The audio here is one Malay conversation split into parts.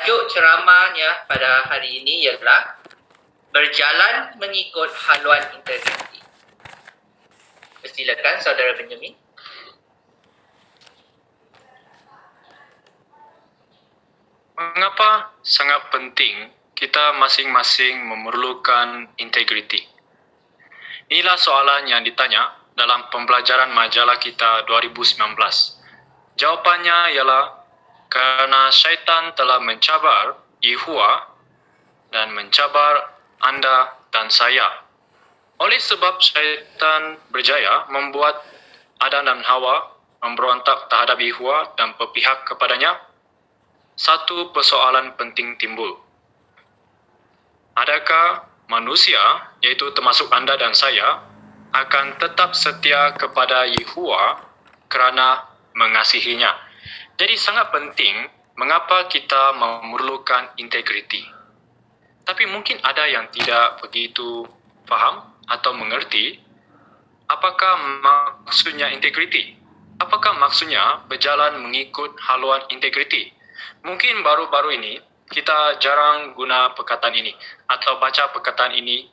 Tajuk ceramahnya pada hari ini ialah berjalan mengikut haluan integriti. Persilakan saudara Benjamin. Mengapa sangat penting kita masing-masing memerlukan integriti? Inilah soalan yang ditanya dalam pembelajaran majalah kita 2019. Jawapannya ialah kerana syaitan telah mencabar Yehua dan mencabar anda dan saya. Oleh sebab syaitan berjaya membuat Adam dan Hawa memberontak terhadap Yehua dan berpihak kepadanya, satu persoalan penting timbul. Adakah manusia, iaitu termasuk anda dan saya, akan tetap setia kepada Yehua kerana mengasihinya? Jadi sangat penting mengapa kita memerlukan integriti. Tapi mungkin ada yang tidak begitu faham atau mengerti apakah maksudnya integriti. Apakah maksudnya berjalan mengikut haluan integriti? Mungkin baru-baru ini kita jarang guna perkataan ini atau baca perkataan ini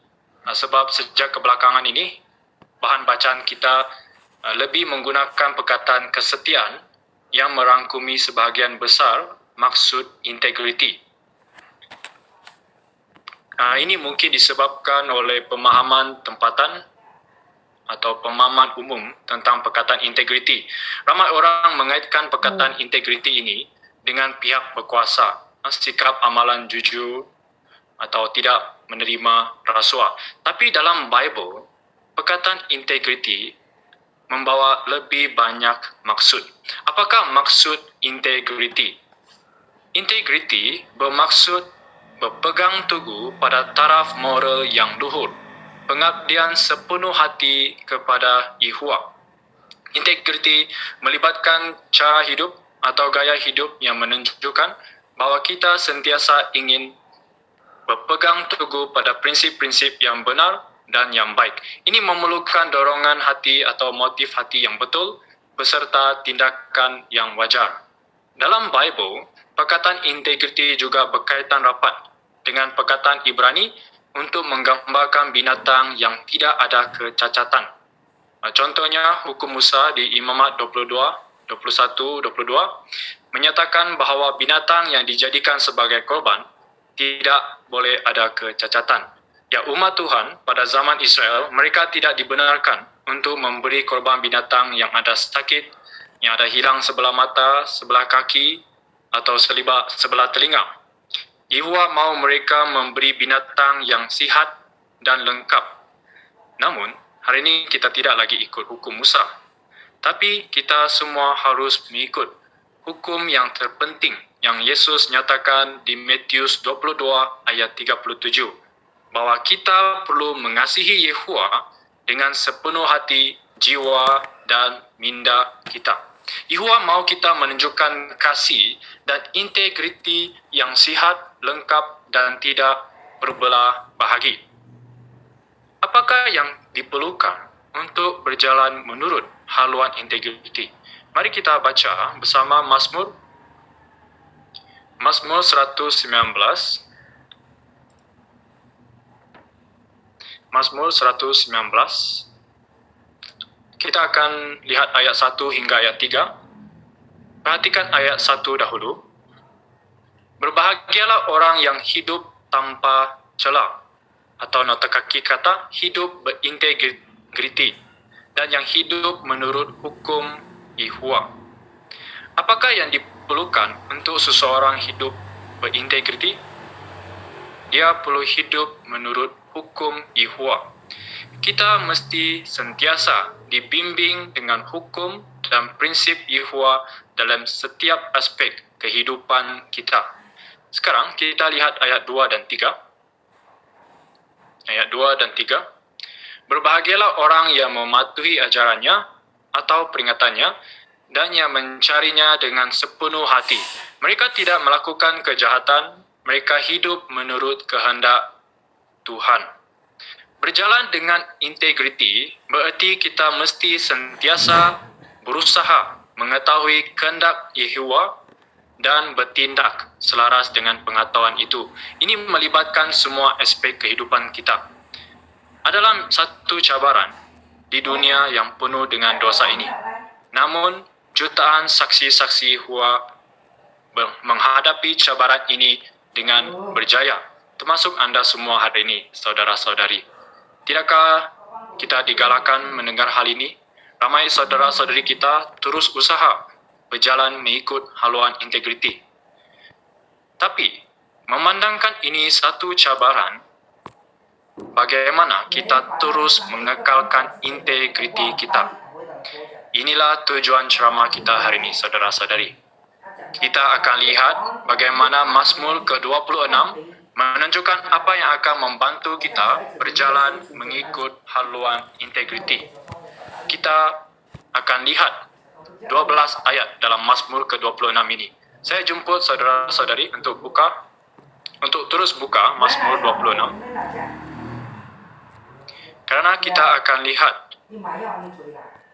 sebab sejak kebelakangan ini bahan bacaan kita lebih menggunakan perkataan kesetiaan yang merangkumi sebahagian besar maksud integriti. Ini mungkin disebabkan oleh pemahaman tempatan atau pemahaman umum tentang perkataan integriti. Ramai orang mengaitkan perkataan integriti ini dengan pihak berkuasa, sikap amalan jujur atau tidak menerima rasuah. Tapi dalam Bible, perkataan integriti membawa lebih banyak maksud. Apakah maksud integriti? Integriti bermaksud berpegang teguh pada taraf moral yang luhur, pengabdian sepenuh hati kepada Yehua. Integriti melibatkan cara hidup atau gaya hidup yang menunjukkan bahawa kita sentiasa ingin berpegang teguh pada prinsip-prinsip yang benar dan yang baik. Ini memerlukan dorongan hati atau motif hati yang betul beserta tindakan yang wajar. Dalam Bible, perkataan integriti juga berkaitan rapat dengan perkataan Ibrani untuk menggambarkan binatang yang tidak ada kecacatan. Contohnya, hukum Musa di Imamat 21-22 menyatakan bahawa binatang yang dijadikan sebagai korban tidak boleh ada kecacatan. Ya, umat Tuhan pada zaman Israel, mereka tidak dibenarkan untuk memberi korban binatang yang ada sakit, yang ada hilang sebelah mata, sebelah kaki, atau sebelah telinga. Yehua mahu mereka memberi binatang yang sihat dan lengkap. Namun, hari ini kita tidak lagi ikut hukum Musa. Tapi kita semua harus mengikut hukum yang terpenting yang Yesus nyatakan di Matius 22 ayat 37. Bahawa kita perlu mengasihi Yehua dengan sepenuh hati, jiwa dan minda kita. Yehua mahu kita menunjukkan kasih dan integriti yang sihat, lengkap dan tidak berbelah bahagi. Apakah yang diperlukan untuk berjalan menurut haluan integriti? Mari kita baca bersama Mazmur 119. Mazmur 119. Kita akan lihat ayat 1 hingga ayat 3. Perhatikan ayat 1 dahulu. Berbahagialah orang yang hidup tanpa celah, atau nota kaki kata hidup berintegriti, dan yang hidup menurut hukum Yehua. Apakah yang diperlukan untuk seseorang hidup berintegriti? Dia perlu hidup menurut hukum Yehua. Kita mesti sentiasa dibimbing dengan hukum dan prinsip Yehua dalam setiap aspek kehidupan kita. Sekarang kita lihat ayat 2 dan 3. Ayat 2 dan 3. Berbahagialah orang yang mematuhi ajarannya atau peringatannya dan yang mencarinya dengan sepenuh hati. Mereka tidak melakukan kejahatan, mereka hidup menurut kehendak Tuhan. Berjalan dengan integriti bererti kita mesti sentiasa berusaha mengetahui kehendak Yehua dan bertindak selaras dengan pengetahuan itu. Ini melibatkan semua aspek kehidupan kita. Adalah satu cabaran di dunia yang penuh dengan dosa ini. Namun, jutaan saksi-saksi Yehova menghadapi cabaran ini dengan berjaya, termasuk anda semua hari ini, saudara-saudari. Tidakkah kita digalakkan mendengar hal ini? Ramai saudara-saudari kita terus usaha berjalan mengikut haluan integriti. Tapi, memandangkan ini satu cabaran, bagaimana kita terus mengekalkan integriti kita? Inilah tujuan ceramah kita hari ini, saudara-saudari. Kita akan lihat bagaimana Mazmur ke-26 menunjukkan apa yang akan membantu kita berjalan mengikut haluan integriti. Kita akan lihat 12 ayat dalam Mazmur ke-26 ini. Saya jemput saudara-saudari untuk terus buka Mazmur 26. Karena kita akan lihat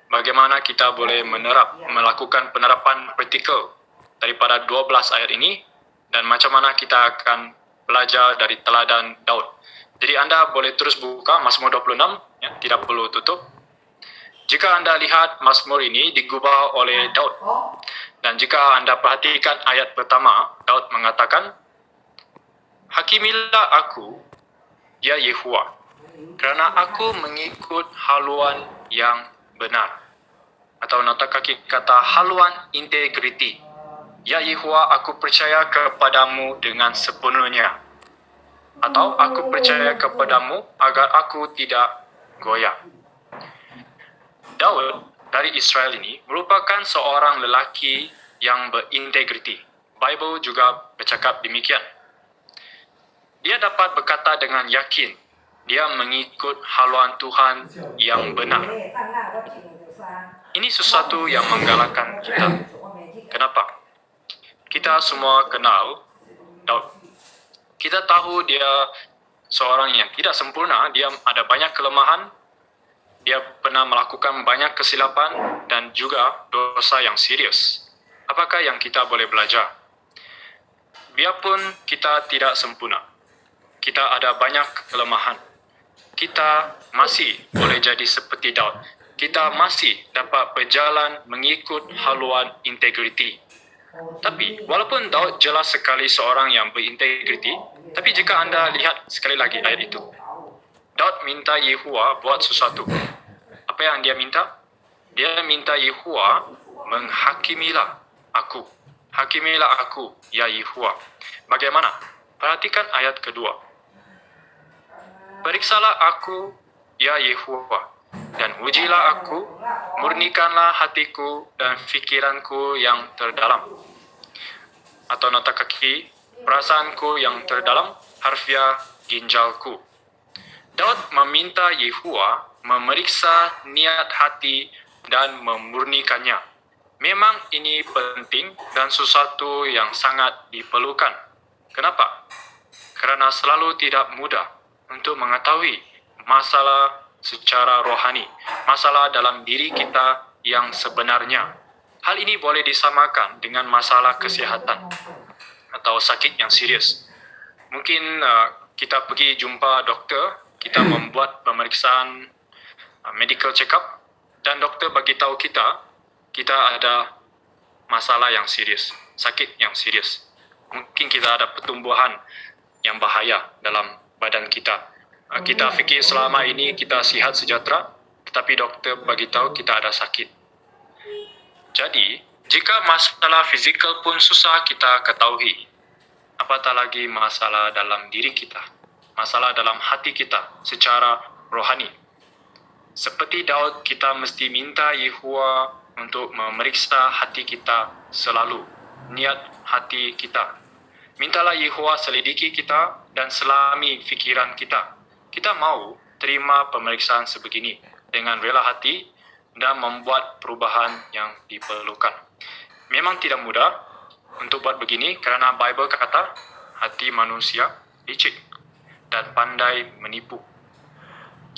bagaimana kita boleh melakukan penerapan praktikal daripada 12 ayat ini dan macam mana kita akan belajar dari teladan Daud. Jadi anda boleh terus buka Mazmur 26, ya, tidak perlu tutup. Jika anda lihat Mazmur ini digubah oleh Daud, dan jika anda perhatikan ayat pertama, Daud mengatakan, "Hakimilah aku, ya Yehova, kerana aku mengikut haluan yang benar." Atau nota kaki kata haluan integriti. "Ya Yehova, aku percaya kepadamu dengan sepenuhnya." Atau aku percaya kepadamu agar aku tidak goyah. Daud dari Israel ini merupakan seorang lelaki yang berintegriti. Bible juga bercakap demikian. Dia dapat berkata dengan yakin, dia mengikut haluan Tuhan yang benar. Ini sesuatu yang menggalakkan kita. Kenapa? Kita semua kenal Daud. Kita tahu dia seorang yang tidak sempurna, dia ada banyak kelemahan, dia pernah melakukan banyak kesilapan dan juga dosa yang serius. Apakah yang kita boleh belajar? Biarpun kita tidak sempurna, kita ada banyak kelemahan, kita masih boleh jadi seperti Daud. Kita masih dapat berjalan mengikut haluan integriti. Tapi, walaupun Daud jelas sekali seorang yang berintegriti, tapi jika anda lihat sekali lagi ayat itu, Daud minta Yehova buat sesuatu. Apa yang dia minta? Dia minta Yehova menghakimilah aku. Hakimilah aku, ya Yehova. Bagaimana? Perhatikan ayat kedua. "Periksalah aku, ya Yehova, dan ujilah aku, murnikanlah hatiku dan fikiranku yang terdalam." Atau nota kaki, perasaanku yang terdalam, harfiah ginjalku. Daud meminta Yehova memeriksa niat hati dan memurnikannya. Memang ini penting dan sesuatu yang sangat diperlukan. Kenapa? Kerana selalu tidak mudah untuk mengetahui masalah secara rohani, masalah dalam diri kita yang sebenarnya. Hal ini boleh disamakan dengan masalah kesihatan atau sakit yang serius. Mungkin kita pergi jumpa doktor, kita membuat pemeriksaan medical check-up dan doktor bagi tahu kita ada masalah yang serius, sakit yang serius. Mungkin kita ada pertumbuhan yang bahaya dalam badan kita. Kita fikir selama ini kita sihat sejahtera, tetapi doktor bagi tahu kita ada sakit. Jadi, jika masalah fizikal pun susah kita ketahui, apatah lagi masalah dalam diri kita, masalah dalam hati kita secara rohani. Seperti Daud, kita mesti minta Yehova untuk memeriksa hati kita selalu, niat hati kita. Mintalah Yehova selidiki kita dan selami fikiran kita. Kita mahu terima pemeriksaan sebegini dengan rela hati dan membuat perubahan yang diperlukan. Memang tidak mudah untuk buat begini kerana Bible kata hati manusia licik dan pandai menipu.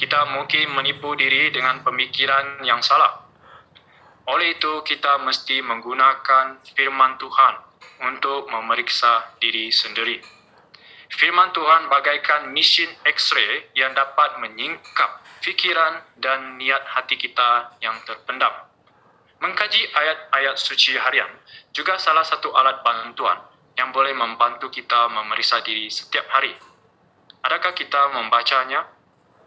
Kita mungkin menipu diri dengan pemikiran yang salah. Oleh itu, kita mesti menggunakan firman Tuhan untuk memeriksa diri sendiri. Firman Tuhan bagaikan mesin X-ray yang dapat menyingkap fikiran dan niat hati kita yang terpendam. Mengkaji ayat-ayat suci harian juga salah satu alat bantuan yang boleh membantu kita memeriksa diri setiap hari. Adakah kita membacanya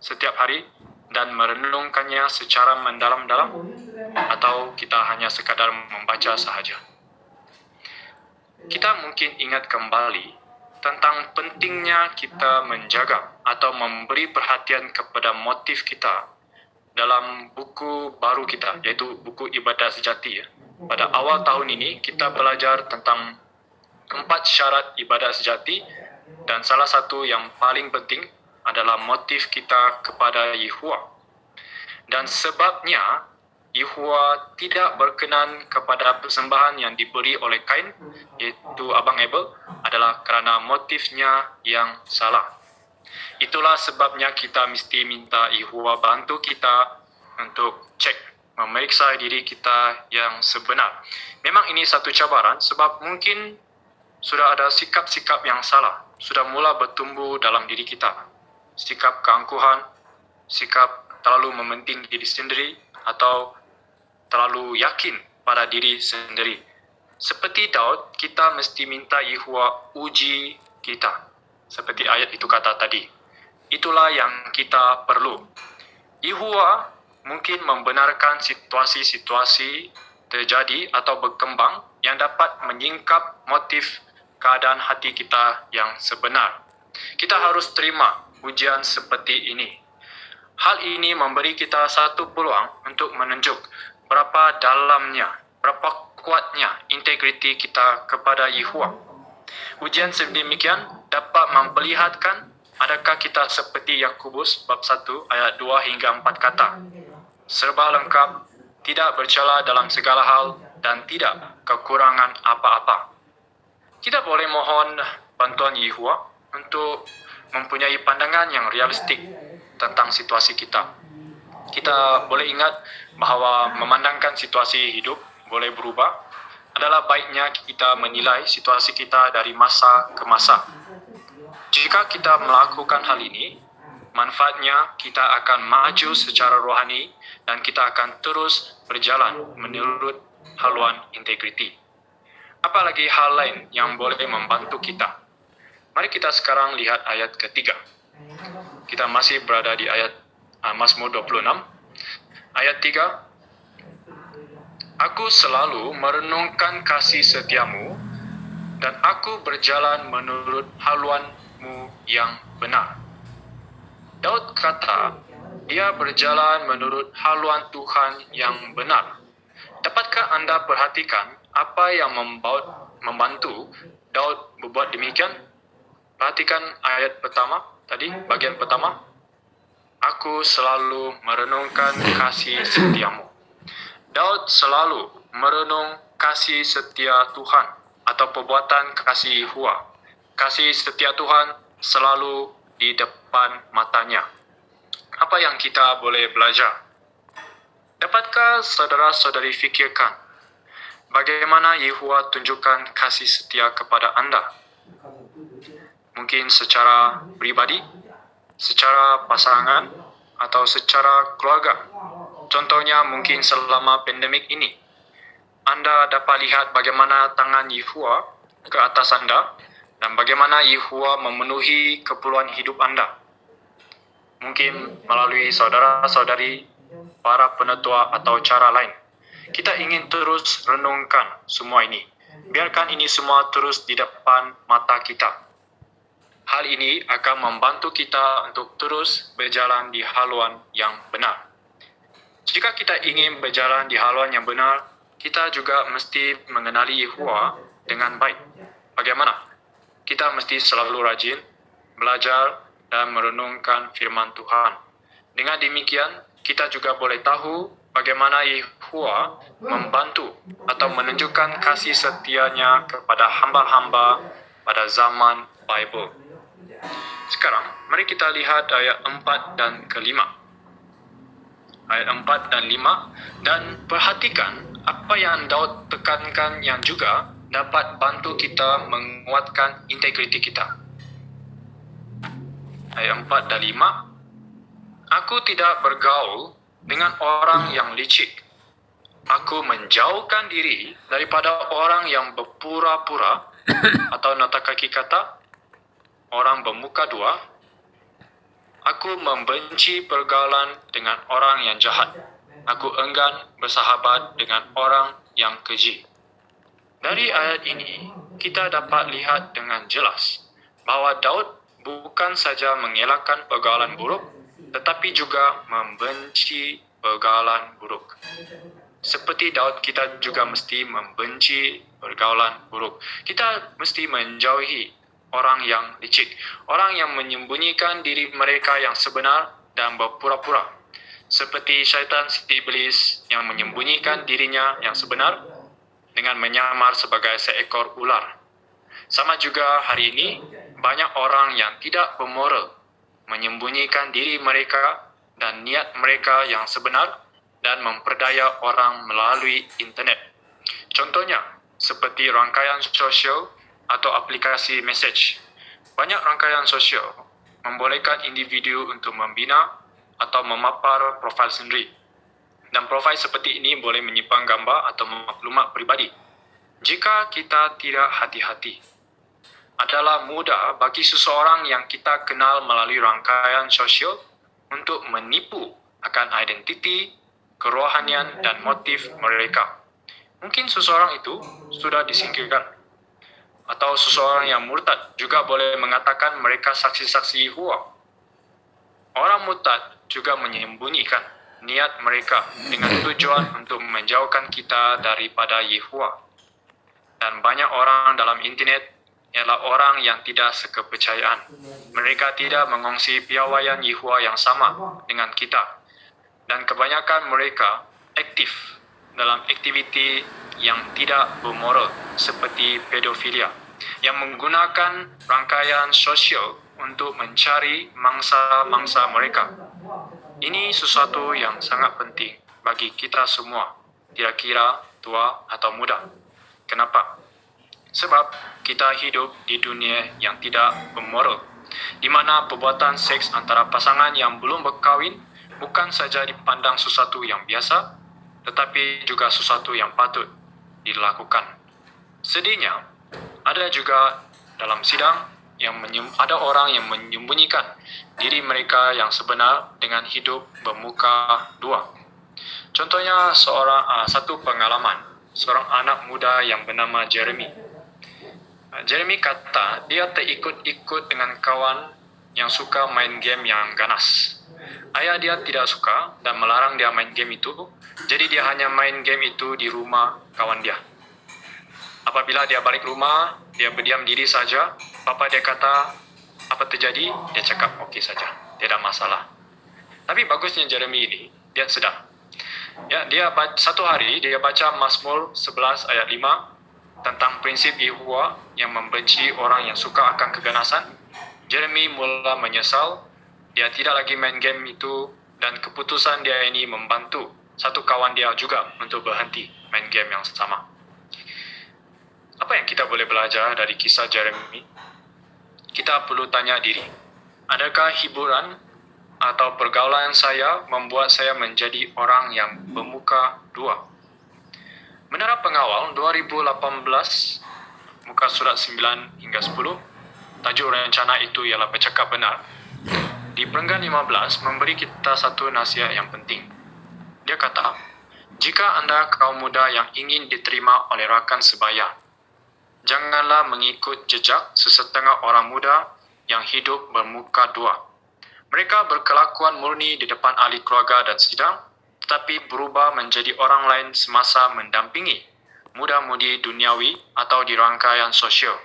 setiap hari dan merenungkannya secara mendalam-dalam, atau kita hanya sekadar membaca sahaja? Kita mungkin ingat kembali tentang pentingnya kita menjaga atau memberi perhatian kepada motif kita dalam buku baru kita, iaitu buku Ibadat Sejati. Pada awal tahun ini, kita belajar tentang 4 syarat ibadat sejati, dan salah satu yang paling penting adalah motif kita kepada Yahuwah. Dan sebabnya, Yahuwah tidak berkenan kepada persembahan yang diberi oleh Kain, iaitu Abang Abel, adalah kerana motifnya yang salah. Itulah sebabnya kita mesti minta Yahuwah bantu kita untuk cek, memeriksa diri kita yang sebenar. Memang ini satu cabaran sebab mungkin sudah ada sikap-sikap yang salah, sudah mula bertumbuh dalam diri kita. Sikap keangkuhan, sikap terlalu mementing diri sendiri, atau terlalu yakin pada diri sendiri. Seperti Daud, kita mesti minta Yahuwah uji kita. Seperti ayat itu kata tadi. Itulah yang kita perlu. Yahuwah mungkin membenarkan situasi-situasi terjadi atau berkembang yang dapat menyingkap motif keadaan hati kita yang sebenar. Kita harus terima ujian seperti ini. Hal ini memberi kita satu peluang untuk menunjuk berapa dalamnya, berapa kuatnya integriti kita kepada Yahuwah. Ujian sedemikian dapat memperlihatkan adakah kita seperti Yakobus bab 1 ayat 2 hingga 4 kata. Serba lengkap, tidak bercela dalam segala hal, dan tidak kekurangan apa-apa. Kita boleh mohon bantuan Yahuwah untuk mempunyai pandangan yang realistik tentang situasi kita. Kita boleh ingat bahawa memandangkan situasi hidup boleh berubah. Adalah baiknya kita menilai situasi kita dari masa ke masa. Jika kita melakukan hal ini, manfaatnya kita akan maju secara rohani dan kita akan terus berjalan menurut haluan integriti. Apalagi hal lain yang boleh membantu kita. Mari kita sekarang lihat ayat ketiga. Kita masih berada di ayat Mazmur 26. Ayat 3. Aku selalu merenungkan kasih setiamu dan aku berjalan menurut haluanmu yang benar. Daud kata, dia berjalan menurut haluan Tuhan yang benar. Dapatkah anda perhatikan apa yang membantu Daud berbuat demikian? Perhatikan ayat pertama tadi, bagian pertama. Aku selalu merenungkan kasih setiamu. Daud selalu merenung kasih setia Tuhan atau perbuatan kasih Yahuwah. Kasih setia Tuhan selalu di depan matanya. Apa yang kita boleh belajar? Dapatkah saudara-saudari fikirkan bagaimana Yahuwah tunjukkan kasih setia kepada anda? Mungkin secara pribadi, secara pasangan, atau secara keluarga. Contohnya mungkin selama pandemik ini. Anda dapat lihat bagaimana tangan Yahuwah ke atas anda dan bagaimana Yahuwah memenuhi keperluan hidup anda. Mungkin melalui saudara-saudari, para penetua atau cara lain. Kita ingin terus renungkan semua ini. Biarkan ini semua terus di depan mata kita. Hal ini akan membantu kita untuk terus berjalan di haluan yang benar. Jika kita ingin berjalan di haluan yang benar, kita juga mesti mengenali Yahuwah dengan baik. Bagaimana? Kita mesti selalu rajin, belajar, dan merenungkan firman Tuhan. Dengan demikian, kita juga boleh tahu bagaimana Yahuwah membantu atau menunjukkan kasih setianya kepada hamba-hamba pada zaman Bible. Sekarang, mari kita lihat ayat 4 dan ke-5. Ayat 4 dan 5. Dan perhatikan apa yang Daud tekankan yang juga dapat bantu kita menguatkan integriti kita. Ayat 4 dan 5. Aku tidak bergaul dengan orang yang licik. Aku menjauhkan diri daripada orang yang berpura-pura atau nota kaki kata, orang bermuka dua. Aku membenci pergaulan dengan orang yang jahat. Aku enggan bersahabat dengan orang yang keji. Dari ayat ini, kita dapat lihat dengan jelas bahawa Daud bukan saja mengelakkan pergaulan buruk, tetapi juga membenci pergaulan buruk. Seperti Daud, kita juga mesti membenci pergaulan buruk. Kita mesti menjauhi orang yang licik, orang yang menyembunyikan diri mereka yang sebenar dan berpura-pura. Seperti syaitan si iblis yang menyembunyikan dirinya yang sebenar dengan menyamar sebagai seekor ular. Sama juga hari ini, banyak orang yang tidak bermoral menyembunyikan diri mereka dan niat mereka yang sebenar dan memperdaya orang melalui internet. Contohnya, seperti rangkaian sosial atau aplikasi message. Banyak rangkaian sosial membolehkan individu untuk membina atau memapar profil sendiri. Dan profil seperti ini boleh menyimpan gambar atau maklumat peribadi. Jika kita tidak hati-hati, adalah mudah bagi seseorang yang kita kenal melalui rangkaian sosial untuk menipu akan identiti, kerohanian dan motif mereka. Mungkin seseorang itu sudah disingkirkan. Atau seseorang yang murtad juga boleh mengatakan mereka saksi-saksi Yehova. Orang murtad juga menyembunyikan niat mereka dengan tujuan untuk menjauhkan kita daripada Yehova. Dan banyak orang dalam internet ialah orang yang tidak sekepercayaan. Mereka tidak mengongsi piawaian Yehova yang sama dengan kita. Dan kebanyakan mereka aktif dalam aktiviti yang tidak bermoral seperti pedofilia, yang menggunakan rangkaian sosial untuk mencari mangsa-mangsa mereka. Ini sesuatu yang sangat penting bagi kita semua, tidak kira tua atau muda. Kenapa? Sebab kita hidup di dunia yang tidak bermoral, di mana perbuatan seks antara pasangan yang belum berkahwin bukan saja dipandang sesuatu yang biasa, tetapi juga sesuatu yang patut dilakukan. Sedihnya, ada juga dalam sidang ada orang yang menyembunyikan diri mereka yang sebenar dengan hidup bermuka dua. Contohnya satu pengalaman, seorang anak muda yang bernama Jeremy. Jeremy kata dia terikut-ikut dengan kawan yang suka main game yang ganas. Ayah dia tidak suka dan melarang dia main game itu, jadi dia hanya main game itu di rumah kawan dia. Apabila dia balik rumah, dia berdiam diri saja. Papa dia kata, apa terjadi? Dia cakap, okey saja, tidak masalah. Tapi bagusnya Jeremy ini, dia sedar. Ya, satu hari dia baca Mazmur 11 ayat 5 tentang prinsip Yehova yang membenci orang yang suka akan keganasan. Jeremy mula menyesal. Dia tidak lagi main game itu dan keputusan dia ini membantu satu kawan dia juga untuk berhenti main game yang sama. Apa yang kita boleh belajar dari kisah Jeremy? Kita perlu tanya diri, adakah hiburan atau pergaulan saya membuat saya menjadi orang yang bermuka dua? Menurut Pengawal 2018, muka surat 9 hingga 10, tajuk rencana itu ialah bercakap benar. Di perenggan 15 memberi kita satu nasihat yang penting. Dia kata, jika anda kaum muda yang ingin diterima oleh rakan sebaya, janganlah mengikut jejak sesetengah orang muda yang hidup bermuka dua. Mereka berkelakuan murni di depan ahli keluarga dan sidang, tetapi berubah menjadi orang lain semasa mendampingi muda-mudi duniawi atau di rangkaian sosial.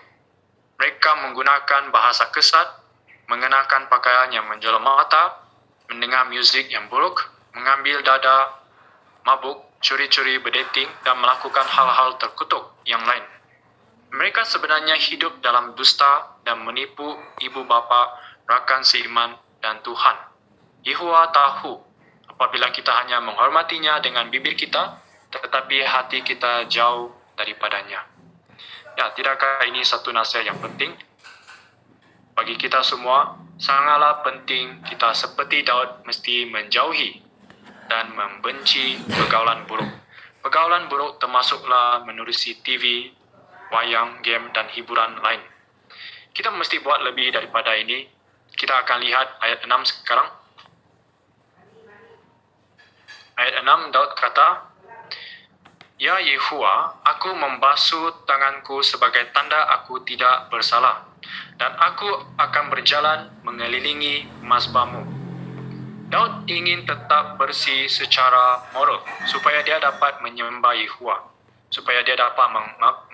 Mereka menggunakan bahasa kesat, mengenakan pakaian yang menjolok mata, mendengar muzik yang buruk, mengambil dada, mabuk, curi-curi berdating dan melakukan hal-hal terkutuk yang lain. Mereka sebenarnya hidup dalam dusta dan menipu ibu bapa, rakan seiman dan Tuhan. Yehova tahu apabila kita hanya menghormatinya dengan bibir kita, tetapi hati kita jauh daripadanya. Ya, tidakkah ini satu nasihat yang penting? Bagi kita semua, sangatlah penting kita seperti Daud mesti menjauhi dan membenci pergaulan buruk. Pergaulan buruk termasuklah menerusi TV, wayang, game dan hiburan lain. Kita mesti buat lebih daripada ini. Kita akan lihat ayat 6 sekarang. Ayat 6, Daud kata, "Ya Yehova, aku membasuh tanganku sebagai tanda aku tidak bersalah, dan aku akan berjalan mengelilingi mazbah-Mu." Daud ingin tetap bersih secara moral supaya dia dapat menyembah Yehova, supaya dia dapat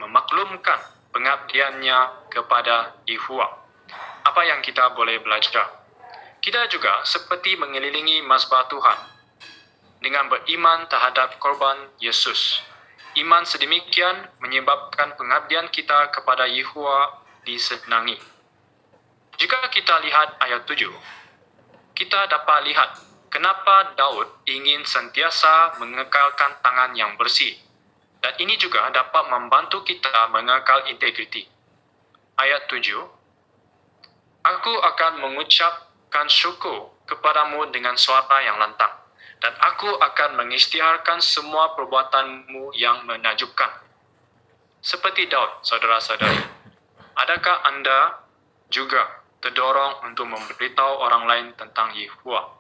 memaklumkan pengabdiannya kepada Yehova. Apa yang kita boleh belajar? Kita juga seperti mengelilingi mazbah Tuhan dengan beriman terhadap korban Yesus. Iman sedemikian menyebabkan pengabdian kita kepada Yehova disenangi. Jika kita lihat ayat 7, kita dapat lihat kenapa Daud ingin sentiasa mengekalkan tangan yang bersih. Dan ini juga dapat membantu kita mengekal integriti. Ayat 7, "Aku akan mengucapkan syukur kepadamu dengan suara yang lantang, dan aku akan mengisytiharkan semua perbuatanmu yang menakjubkan." Seperti Daud, saudara-saudari, adakah Anda juga terdorong untuk memberitahu orang lain tentang Yehova?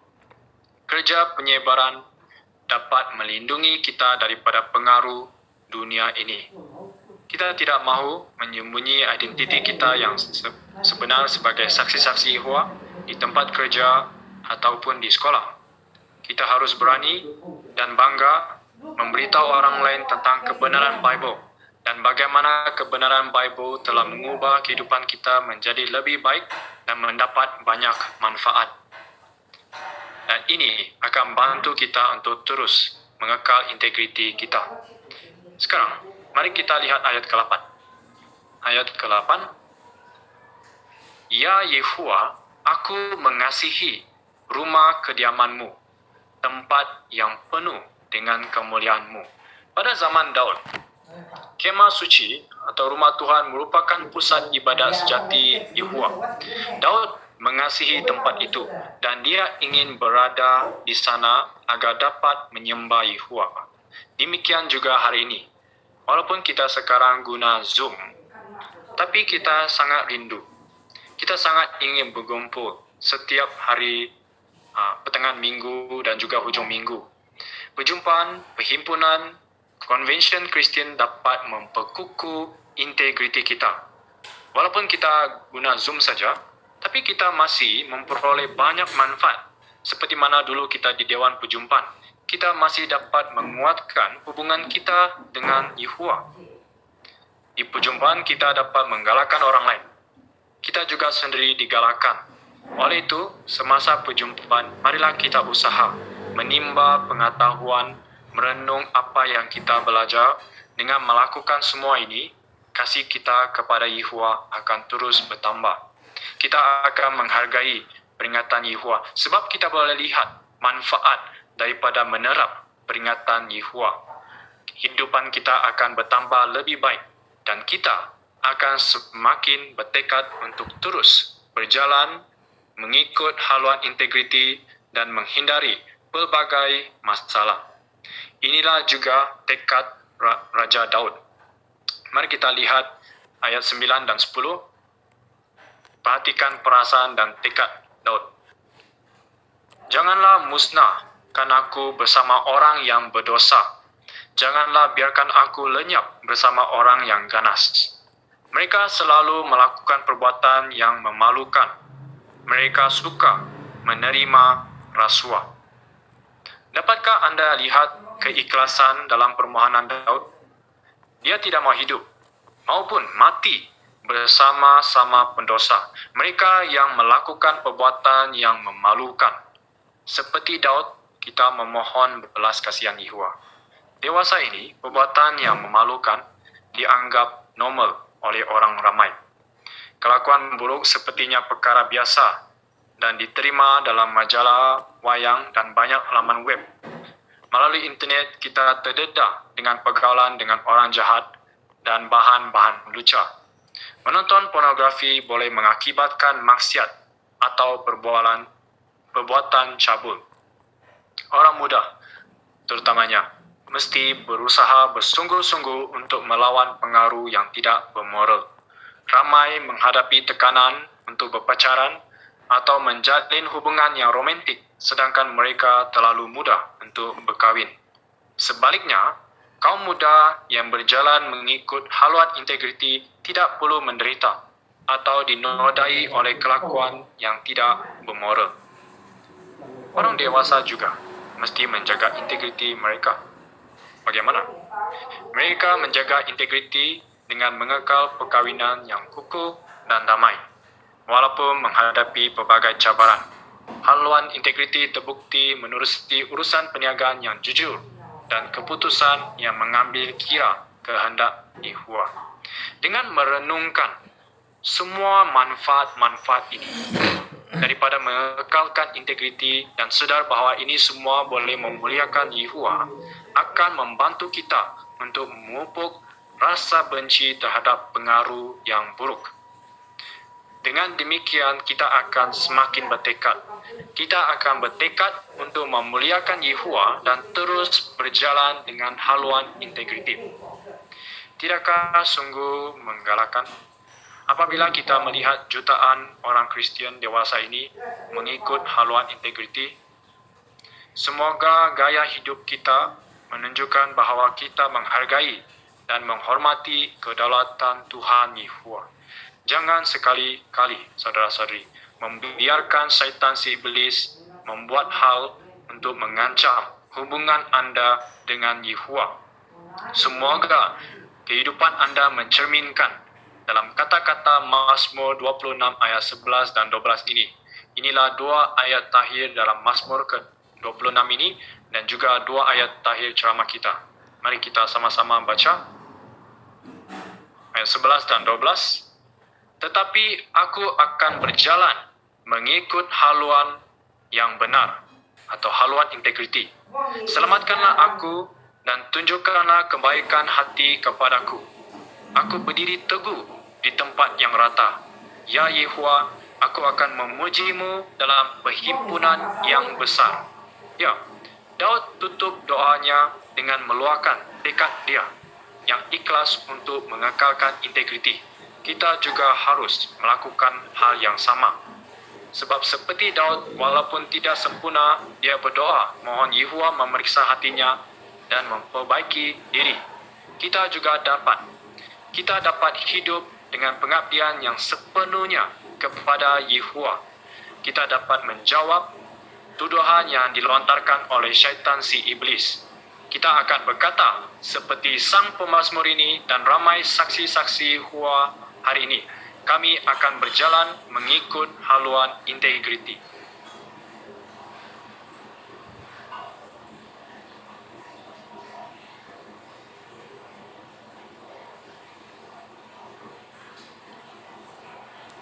Kerja penyebaran dapat melindungi kita daripada pengaruh dunia ini. Kita tidak mahu menyembunyi identiti kita yang sebenar sebagai saksi-saksi Yehova di tempat kerja ataupun di sekolah. Kita harus berani dan bangga memberitahu orang lain tentang kebenaran Bible dan bagaimana kebenaran Bible telah mengubah kehidupan kita menjadi lebih baik dan mendapat banyak manfaat. Dan ini akan bantu kita untuk terus mengekal integriti kita. Sekarang, mari kita lihat ayat ke-8. Ayat ke-8, "Ya Yehova, aku mengasihi rumah kediaman-Mu, tempat yang penuh dengan kemuliaan-Mu." Pada zaman Daud, kemah suci atau rumah Tuhan merupakan pusat ibadat sejati Yehova. Daud mengasihi tempat itu dan dia ingin berada di sana agar dapat menyembah Yehova. Demikian juga hari ini. Walaupun kita sekarang guna Zoom, tapi kita sangat rindu. Kita sangat ingin berkumpul setiap hari pertengahan minggu dan juga hujung minggu. Perjumpaan, perhimpunan, konvensyen Kristian dapat memperkukuh integriti kita. Walaupun kita guna Zoom saja, tapi kita masih memperoleh banyak manfaat. Seperti mana dulu kita di Dewan Perjumpaan, kita masih dapat menguatkan hubungan kita dengan Yehova. Di perjumpaan kita dapat menggalakkan orang lain. Kita juga sendiri digalakkan. Oleh itu, semasa perjumpaan, marilah kita usaha menimba pengetahuan, merenung apa yang kita belajar. Dengan melakukan semua ini, kasih kita kepada Yehova akan terus bertambah. Kita akan menghargai peringatan Yehova sebab kita boleh lihat manfaat daripada menerap peringatan Yehova. Kehidupan kita akan bertambah lebih baik dan kita akan semakin bertekad untuk terus berjalan mengikut haluan integriti dan menghindari pelbagai masalah. Inilah juga tekad Raja Daud. Mari kita lihat ayat 9 dan 10. Perhatikan perasaan dan tekad Daud. "Janganlah musnahkan aku bersama orang yang berdosa. Janganlah biarkan aku lenyap bersama orang yang ganas. Mereka selalu melakukan perbuatan yang memalukan. Mereka suka menerima rasuah." Dapatkah Anda lihat keikhlasan dalam permohonan Daud? Dia tidak mau hidup maupun mati bersama-sama pendosa, mereka yang melakukan perbuatan yang memalukan. Seperti Daud, kita memohon belas kasihan Yehova. Dewasa ini, perbuatan yang memalukan dianggap normal oleh orang ramai. Kelakuan buruk sepertinya perkara biasa dan diterima dalam majalah, wayang dan banyak laman web. Melalui internet, kita terdedah dengan pergaulan dengan orang jahat dan bahan-bahan lucah. Menonton pornografi boleh mengakibatkan maksiat atau perbuatan cabul. Orang muda, terutamanya, mesti berusaha bersungguh-sungguh untuk melawan pengaruh yang tidak bermoral. Ramai menghadapi tekanan untuk berpacaran atau menjalin hubungan yang romantik, sedangkan mereka terlalu muda untuk berkahwin. Sebaliknya, kaum muda yang berjalan mengikut haluan integriti tidak perlu menderita atau dinodai oleh kelakuan yang tidak bermoral. Orang dewasa juga mesti menjaga integriti mereka. Bagaimana? Mereka menjaga integriti dengan mengekal perkahwinan yang kukuh dan damai, walaupun menghadapi pelbagai cabaran. Haluan integriti terbukti menerusi urusan perniagaan yang jujur dan keputusan yang mengambil kira kehendak Yahuwah. Dengan merenungkan semua manfaat-manfaat ini, daripada mengekalkan integriti dan sedar bahawa ini semua boleh memuliakan Yahuwah, akan membantu kita untuk memupuk rasa benci terhadap pengaruh yang buruk. Dengan demikian, kita akan semakin bertekad. Kita akan bertekad untuk memuliakan Yahuwah dan terus berjalan dengan haluan integriti. Tidakkah sungguh menggalakkan apabila kita melihat jutaan orang Kristian dewasa ini mengikut haluan integriti? Semoga gaya hidup kita menunjukkan bahawa kita menghargai dan menghormati kedaulatan Tuhan Yahuwah. Jangan sekali-kali, saudara-saudari, membiarkan syaitan si iblis membuat hal untuk mengancam hubungan anda dengan Yahuwah. Semoga kehidupan anda mencerminkan dalam kata-kata Mazmur 26 ayat 11 dan 12 ini. Inilah dua ayat takhir dalam Mazmur ke-26 ini dan juga dua ayat takhir ceramah kita. Mari kita sama-sama baca ayat 11 dan 12. Tetapi aku akan berjalan mengikut haluan yang benar atau haluan integriti. Selamatkanlah aku dan tunjukkanlah kebaikan hati kepadaku. Aku berdiri teguh di tempat yang rata. Ya Yahuwah, aku akan memujimu dalam perhimpunan yang besar. Ya, Daud tutup doanya dengan meluahkan tekad dia yang ikhlas untuk mengekalkan integriti. Kita juga harus melakukan hal yang sama. Sebab seperti Daud, walaupun tidak sempurna, dia berdoa mohon Yahuwah memeriksa hatinya dan memperbaiki diri. Kita dapat hidup dengan pengabdian yang sepenuhnya kepada Yahuwah. Kita dapat menjawab tuduhan yang dilontarkan oleh syaitan si iblis. Kita akan berkata seperti sang pemazmur ini dan ramai saksi-saksi Yahuwah hari ini, kami akan berjalan mengikut haluan integriti.